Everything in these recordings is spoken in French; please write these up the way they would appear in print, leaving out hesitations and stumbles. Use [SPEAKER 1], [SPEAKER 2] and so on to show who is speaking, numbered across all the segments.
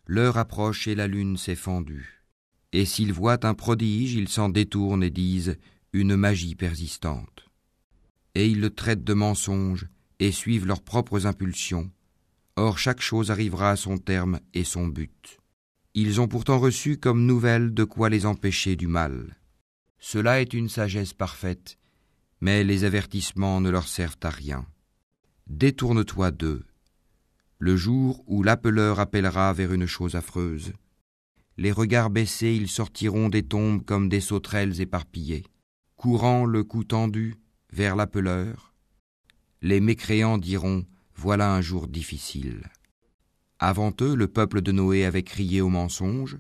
[SPEAKER 1] L'heure approche et la lune s'est fendue. Et s'ils voient un prodige, ils s'en détournent et disent une magie persistante. Et ils le traitent de mensonge et suivent leurs propres impulsions. Or chaque chose arrivera à son terme et son but. Ils ont pourtant reçu comme nouvelle de quoi les empêcher du mal. Cela est une sagesse parfaite, mais les avertissements ne leur servent à rien. Détourne-toi d'eux. Le jour où l'appeleur appellera vers une chose affreuse, les regards baissés, ils sortiront des tombes comme des sauterelles éparpillées. Courant le cou tendu vers l'appeleur, les mécréants diront « Voilà un jour difficile ». Avant eux, le peuple de Noé avait crié au mensonge.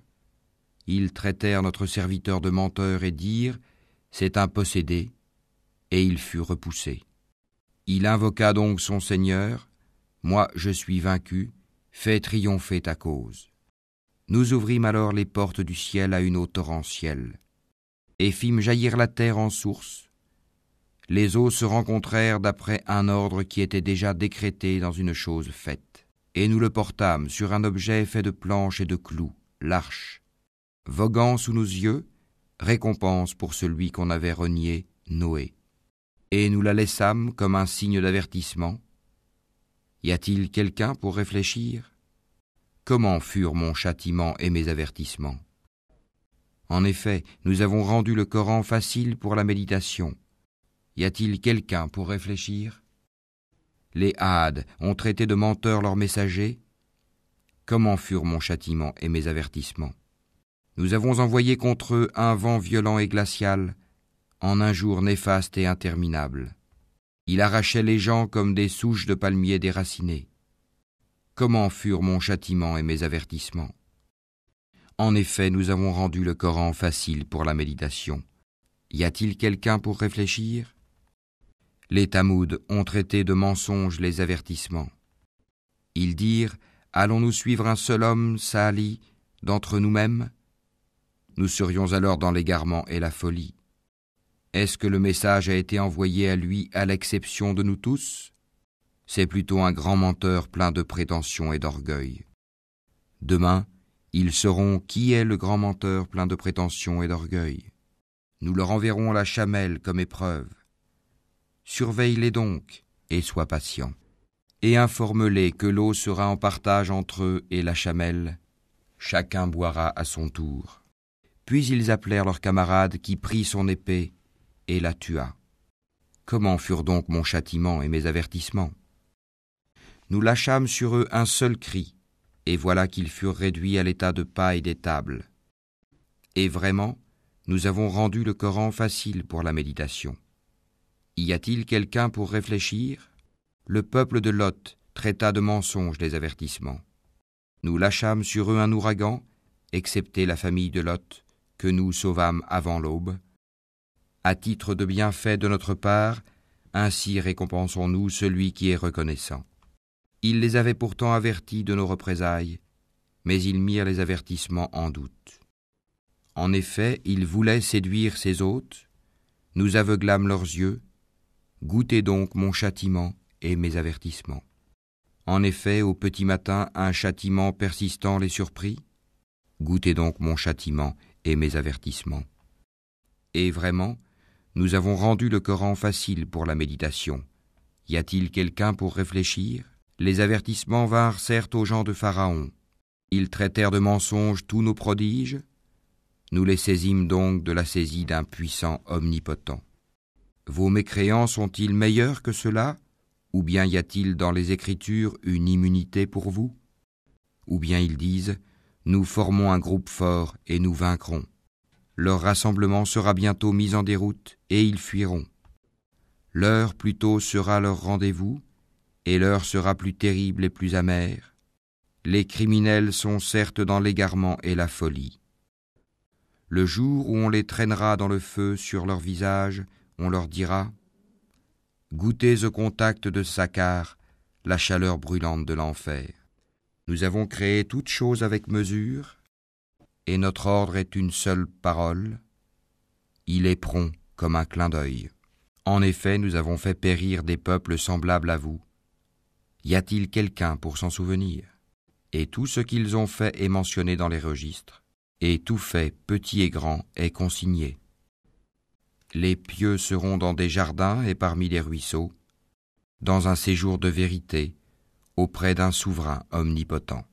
[SPEAKER 1] Ils traitèrent notre serviteur de menteur et dirent « C'est un possédé », et il fut repoussé. Il invoqua donc son Seigneur « Moi je suis vaincu, fais triompher ta cause ». Nous ouvrîmes alors les portes du ciel à une eau torrentielle, et fîmes jaillir la terre en source. Les eaux se rencontrèrent d'après un ordre qui était déjà décrété dans une chose faite. Et nous le portâmes sur un objet fait de planches et de clous, l'arche. Voguant sous nos yeux, récompense pour celui qu'on avait renié, Noé. Et nous la laissâmes comme un signe d'avertissement. Y a-t-il quelqu'un pour réfléchir ? Comment furent mon châtiment et mes avertissements ? En effet, nous avons rendu le Coran facile pour la méditation. Y a-t-il quelqu'un pour réfléchir ? Les Hades ont traité de menteurs leurs messagers. Comment furent mon châtiment et mes avertissements ? Nous avons envoyé contre eux un vent violent et glacial, en un jour néfaste et interminable. Il arrachait les gens comme des souches de palmiers déracinées. Comment furent mon châtiment et mes avertissements ? En effet, nous avons rendu le Coran facile pour la méditation. Y a-t-il quelqu'un pour réfléchir ? Les Tamouds ont traité de mensonges les avertissements. Ils dirent « Allons-nous suivre un seul homme, Saali, d'entre nous-mêmes ?» Nous serions alors dans l'égarement et la folie. Est-ce que le message a été envoyé à lui à l'exception de nous tous ? C'est plutôt un grand menteur plein de prétentions et d'orgueil. Demain, ils sauront qui est le grand menteur plein de prétentions et d'orgueil. Nous leur enverrons la chamelle comme épreuve. Surveille-les donc et sois patient. Et informe-les que l'eau sera en partage entre eux et la chamelle. Chacun boira à son tour. Puis ils appelèrent leur camarade qui prit son épée et la tua. Comment furent donc mon châtiment et mes avertissements ? Nous lâchâmes sur eux un seul cri, et voilà qu'ils furent réduits à l'état de paille des tables. Et vraiment, nous avons rendu le Coran facile pour la méditation. Y a-t-il quelqu'un pour réfléchir ? Le peuple de Lot traita de mensonges les avertissements. Nous lâchâmes sur eux un ouragan, excepté la famille de Lot, que nous sauvâmes avant l'aube. À titre de bienfait de notre part, ainsi récompensons-nous celui qui est reconnaissant. Ils les avaient pourtant avertis de nos représailles, mais ils mirent les avertissements en doute. En effet, ils voulaient séduire ses hôtes, nous aveuglâmes leurs yeux, goûtez donc mon châtiment et mes avertissements. En effet, au petit matin, un châtiment persistant les surprit, goûtez donc mon châtiment et mes avertissements. Et vraiment, nous avons rendu le Coran facile pour la méditation. Y a-t-il quelqu'un pour réfléchir ? Les avertissements vinrent certes aux gens de Pharaon. Ils traitèrent de mensonges tous nos prodiges. Nous les saisîmes donc de la saisie d'un puissant omnipotent. Vos mécréants sont-ils meilleurs que ceux-là ? Ou bien y a-t-il dans les Écritures une immunité pour vous ? Ou bien ils disent « Nous formons un groupe fort et nous vaincrons. Leur rassemblement sera bientôt mis en déroute et ils fuiront. L'heure plutôt sera leur rendez-vous, et l'heure sera plus terrible et plus amère. Les criminels sont certes dans l'égarement et la folie. Le jour où on les traînera dans le feu sur leur visage, on leur dira « Goûtez au contact de Sakkar, la chaleur brûlante de l'enfer. Nous avons créé toute chose avec mesure, et notre ordre est une seule parole. Il est prompt comme un clin d'œil. En effet, nous avons fait périr des peuples semblables à vous. Y a-t-il quelqu'un pour s'en souvenir ? et tout ce qu'ils ont fait est mentionné dans les registres, et tout fait, petit et grand, est consigné. Les pieux seront dans des jardins et parmi les ruisseaux, dans un séjour de vérité, auprès d'un souverain omnipotent.